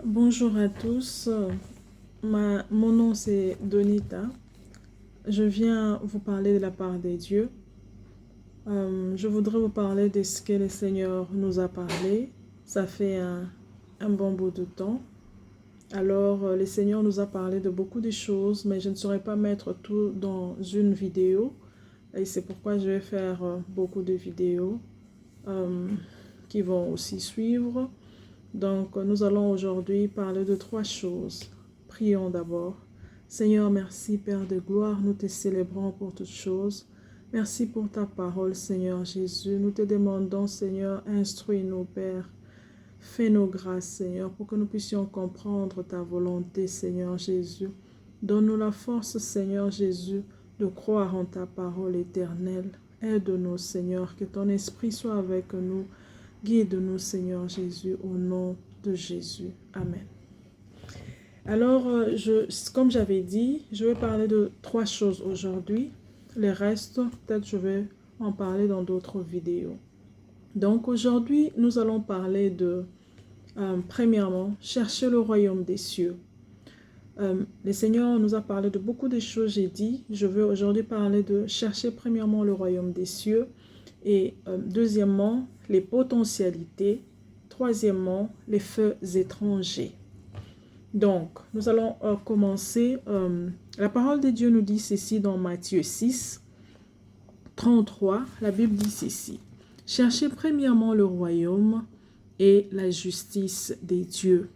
Bonjour à tous. Mon nom c'est Donita. Je viens vous parler de la part des dieux. Je voudrais vous parler de ce que le Seigneur nous a parlé. Ça fait un bon bout de temps. Alors, le Seigneur nous a parlé de beaucoup de choses, mais je ne saurais pas mettre tout dans une vidéo. Et c'est pourquoi je vais faire beaucoup de vidéos euh, qui vont aussi suivre. Donc, nous allons aujourd'hui parler de trois choses. Prions d'abord. Seigneur, merci Père de gloire, nous te célébrons pour toutes choses. Merci pour ta parole, Seigneur Jésus. Nous te demandons, Seigneur, instruis-nous, Père. Fais-nous grâce, Seigneur, pour que nous puissions comprendre ta volonté, Seigneur Jésus. Donne-nous la force, Seigneur Jésus, de croire en ta parole éternelle. Aide-nous, Seigneur, que ton esprit soit avec nous. Guide-nous, Seigneur Jésus, au nom de Jésus. Amen. Alors, comme j'avais dit, je vais parler de trois choses aujourd'hui. Les restes, peut-être je vais en parler dans d'autres vidéos. Donc, aujourd'hui, nous allons parler de, premièrement, chercher le royaume des cieux. Le Seigneur nous a parlé de beaucoup de choses, j'ai dit. Je veux aujourd'hui parler de chercher premièrement le royaume des cieux. Et deuxièmement, les potentialités. Troisièmement, les feux étrangers. Donc, nous allons commencer. La parole de Dieu nous dit ceci dans Matthieu 6, 33. La Bible dit ceci. Cherchez premièrement le royaume et la justice des dieux.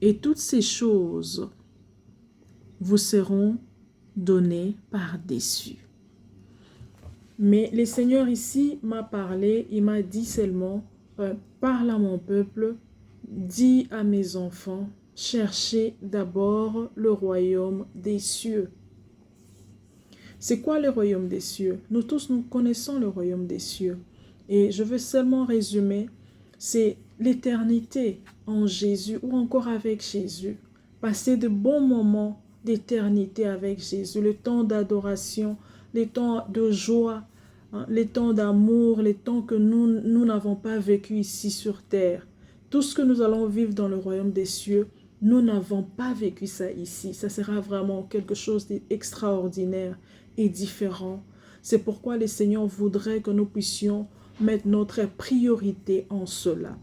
Et toutes ces choses vous seront données par-dessus. Mais le Seigneur ici m'a parlé, il m'a dit seulement, parle à mon peuple, dis à mes enfants, cherchez d'abord le royaume des cieux. C'est quoi le royaume des cieux? Nous tous, nous connaissons le royaume des cieux. Et je veux seulement résumer, c'est l'éternité en Jésus ou encore avec Jésus. Passer de bons moments d'éternité avec Jésus, le temps d'adoration, les temps de joie, les temps d'amour, les temps que nous n'avons pas vécu ici sur terre. Tout ce que nous allons vivre dans le royaume des cieux, nous n'avons pas vécu ça ici. Ça sera vraiment quelque chose d'extraordinaire et différent. C'est pourquoi le Seigneur voudrait que nous puissions mettre notre priorité en cela.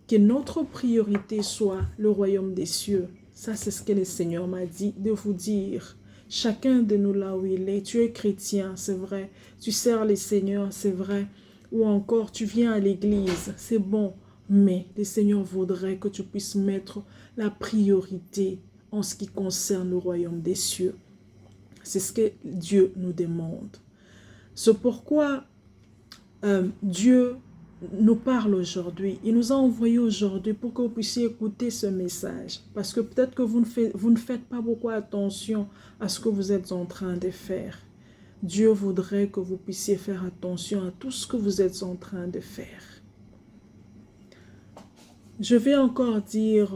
Que notre priorité soit le royaume des cieux. Ça, c'est ce que le Seigneur m'a dit de vous dire. Chacun de nous là où il est, tu es chrétien, c'est vrai. Tu sers le Seigneur, c'est vrai. Ou encore, tu viens à l'église, c'est bon. Mais le Seigneur voudrait que tu puisses mettre la priorité en ce qui concerne le royaume des cieux. C'est ce que Dieu nous demande. C'est pourquoi Dieu nous parle aujourd'hui. Il nous a envoyé aujourd'hui pour que vous puissiez écouter ce message. Parce que peut-être que vous ne faites pas beaucoup attention à ce que vous êtes en train de faire. Dieu voudrait que vous puissiez faire attention à tout ce que vous êtes en train de faire. Je vais encore dire,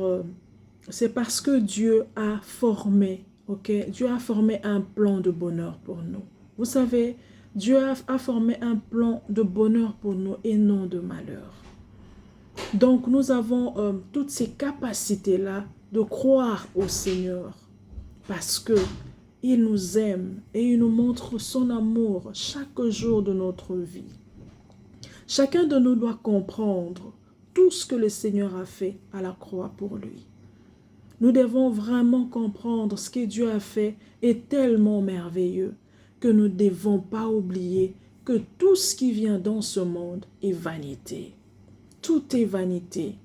c'est parce que Dieu a formé, ok? Dieu a formé un plan de bonheur pour nous. Vous savez, Dieu a formé un plan de bonheur pour nous et non de malheur. Donc, nous avons toutes ces capacités-là de croire au Seigneur parce que il nous aime et il nous montre son amour chaque jour de notre vie. Chacun de nous doit comprendre tout ce que le Seigneur a fait à la croix pour lui. Nous devons vraiment comprendre ce que Dieu a fait est tellement merveilleux que nous ne devons pas oublier que tout ce qui vient dans ce monde est vanité. Tout est vanité.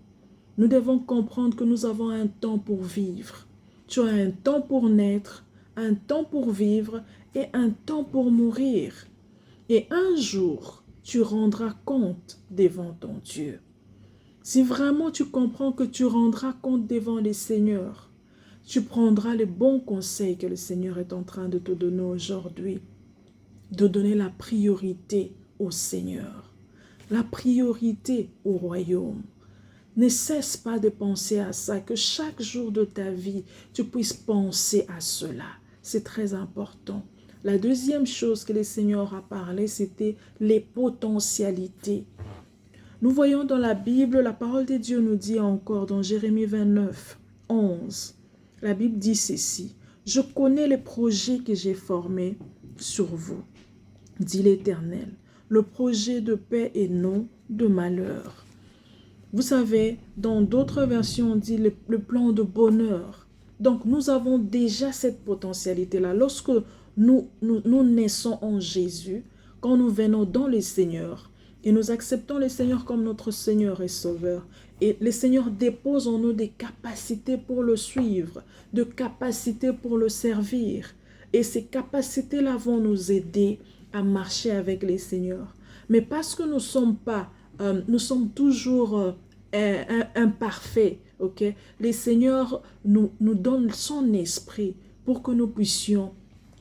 Nous devons comprendre que nous avons un temps pour vivre. Tu as un temps pour naître, un temps pour vivre et un temps pour mourir. Et un jour, tu rendras compte devant ton Dieu. Si vraiment tu comprends que tu rendras compte devant le Seigneur, tu prendras les bons conseils que le Seigneur est en train de te donner aujourd'hui, de donner la priorité au Seigneur, la priorité au royaume. Ne cesse pas de penser à ça, que chaque jour de ta vie, tu puisses penser à cela. C'est très important. La deuxième chose que le Seigneur a parlé, c'était les potentialités. Nous voyons dans la Bible, la parole de Dieu nous dit encore dans Jérémie 29, 11, la Bible dit ceci: « Je connais les projets que j'ai formés sur vous, dit l'Éternel, le projet de paix et non de malheur. » Vous savez, dans d'autres versions, on dit le plan de bonheur. Donc, nous avons déjà cette potentialité-là. Lorsque nous naissons en Jésus, quand nous venons dans le Seigneur, et nous acceptons le Seigneur comme notre Seigneur et Sauveur, et le Seigneur dépose en nous des capacités pour le suivre, des capacités pour le servir. Et ces capacités-là vont nous aider à marcher avec le Seigneur. Mais parce que nous sommes toujours imparfaits, ok? Le Seigneur nous donne son esprit pour que nous puissions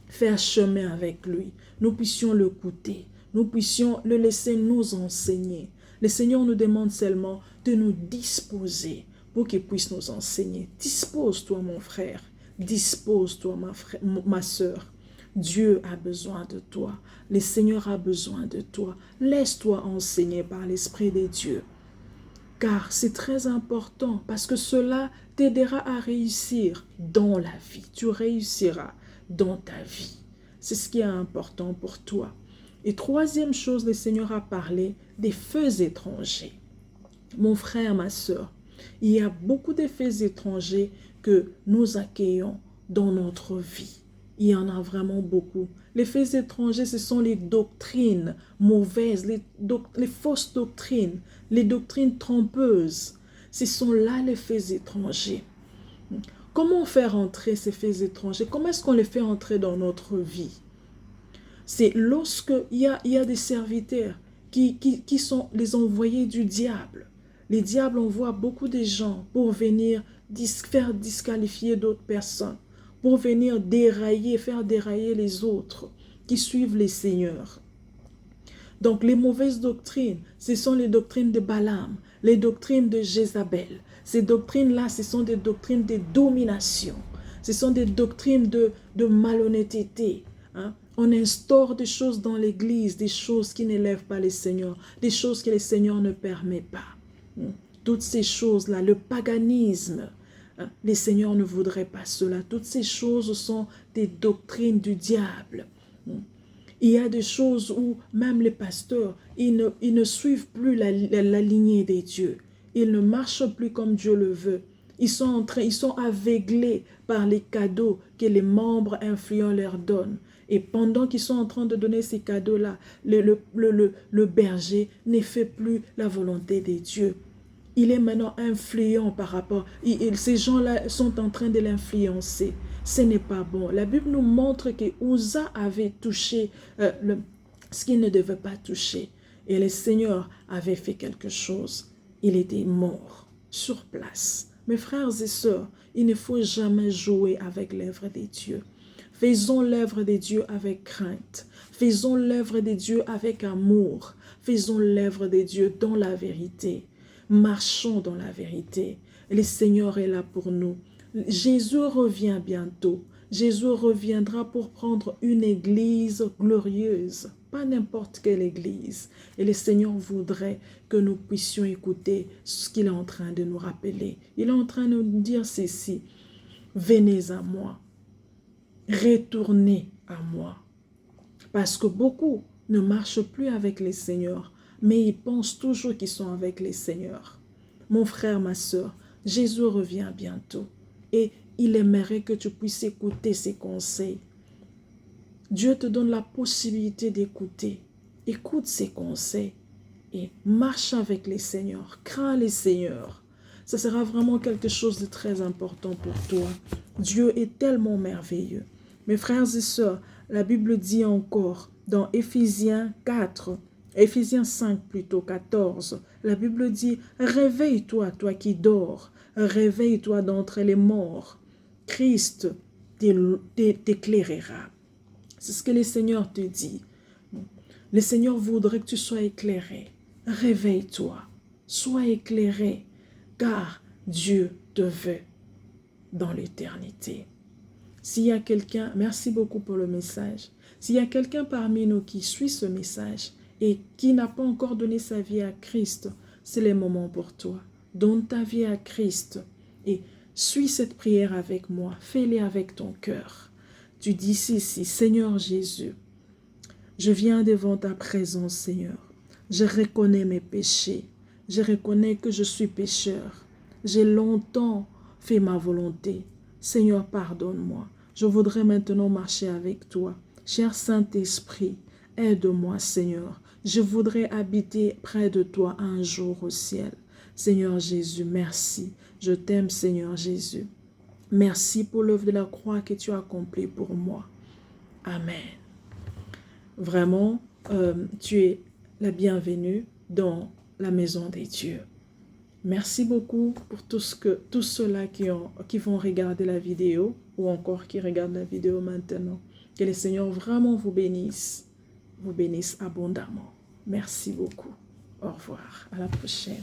faire chemin avec lui. Nous puissions l'écouter. Nous puissions le laisser nous enseigner. Le Seigneur nous demande seulement de nous disposer pour qu'il puisse nous enseigner. Dispose-toi, mon frère. Dispose-toi, ma soeur. Dieu a besoin de toi. Le Seigneur a besoin de toi. Laisse-toi enseigner par l'Esprit de Dieu. Car c'est très important parce que cela t'aidera à réussir dans la vie. Tu réussiras dans ta vie. C'est ce qui est important pour toi. Et troisième chose, le Seigneur a parlé des feux étrangers. Mon frère, ma soeur, il y a beaucoup de feux étrangers que nous accueillons dans notre vie. Il y en a vraiment beaucoup. Les faits étrangers, ce sont les doctrines mauvaises, les fausses doctrines, les doctrines trompeuses. Ce sont là les faits étrangers. Comment faire entrer ces faits étrangers? Comment est-ce qu'on les fait entrer dans notre vie? C'est lorsque il y a des serviteurs qui sont les envoyés du diable. Les diables envoient beaucoup de gens pour venir faire disqualifier d'autres personnes, pour venir faire dérailler les autres qui suivent les seigneurs. Donc les mauvaises doctrines, ce sont les doctrines de Balaam, les doctrines de Jézabel. Ces doctrines-là, ce sont des doctrines de domination. Ce sont des doctrines de malhonnêteté. Hein? On instaure des choses dans l'église, des choses qui n'élèvent pas les seigneurs, des choses que les seigneurs ne permettent pas. Toutes ces choses-là, le paganisme, les seigneurs ne voudraient pas cela. Toutes ces choses sont des doctrines du diable. Il y a des choses où même les pasteurs, ils ne suivent plus la lignée des dieux. Ils ne marchent plus comme Dieu le veut. Ils sont aveuglés par les cadeaux que les membres influents leur donnent. Et pendant qu'ils sont en train de donner ces cadeaux-là, le berger ne fait plus la volonté des dieux. Il est maintenant influent par rapport. Ces gens-là sont en train de l'influencer. Ce n'est pas bon. La Bible nous montre que Uza avait touché ce qu'il ne devait pas toucher. Et le Seigneur avait fait quelque chose. Il était mort sur place. Mes frères et sœurs, il ne faut jamais jouer avec l'œuvre des dieux. Faisons l'œuvre de Dieu avec crainte. Faisons l'œuvre de Dieu avec amour. Faisons l'œuvre de Dieu dans la vérité. Marchons dans la vérité. Le Seigneur est là pour nous. Jésus revient bientôt. Jésus reviendra pour prendre une église glorieuse. Pas n'importe quelle église. Et le Seigneur voudrait que nous puissions écouter ce qu'il est en train de nous rappeler. Il est en train de nous dire ceci. Venez à moi. Retournez à moi. Parce que beaucoup ne marchent plus avec les seigneurs, mais ils pensent toujours qu'ils sont avec les seigneurs. Mon frère, ma soeur, Jésus revient bientôt et il aimerait que tu puisses écouter ses conseils. Dieu te donne la possibilité d'écouter. Écoute ses conseils et marche avec les seigneurs. Crains les seigneurs. Ça sera vraiment quelque chose de très important pour toi. Dieu est tellement merveilleux. Mes frères et sœurs, la Bible dit encore dans Éphésiens 5 plutôt, 14, la Bible dit « Réveille-toi, toi qui dors, réveille-toi d'entre les morts. Christ t'éclairera. » C'est ce que le Seigneur te dit. Le Seigneur voudrait que tu sois éclairé. Réveille-toi, sois éclairé, car Dieu te veut dans l'éternité. S'il y a quelqu'un, merci beaucoup pour le message. S'il y a quelqu'un parmi nous qui suit ce message et qui n'a pas encore donné sa vie à Christ, c'est le moment pour toi. Donne ta vie à Christ et suis cette prière avec moi. Fais-le avec ton cœur. Tu dis ceci, Seigneur Jésus, je viens devant ta présence, Seigneur. Je reconnais mes péchés. Je reconnais que je suis pécheur. J'ai longtemps fait ma volonté. Seigneur, pardonne-moi. Je voudrais maintenant marcher avec toi. Cher Saint-Esprit, aide-moi, Seigneur. Je voudrais habiter près de toi un jour au ciel. Seigneur Jésus, merci. Je t'aime, Seigneur Jésus. Merci pour l'œuvre de la croix que tu as accomplie pour moi. Amen. Vraiment, tu es la bienvenue dans la maison des dieux. Merci beaucoup pour tous ceux-là qui vont regarder la vidéo ou encore qui regardent la vidéo maintenant. Que le Seigneur vraiment vous bénisse abondamment. Merci beaucoup. Au revoir. À la prochaine.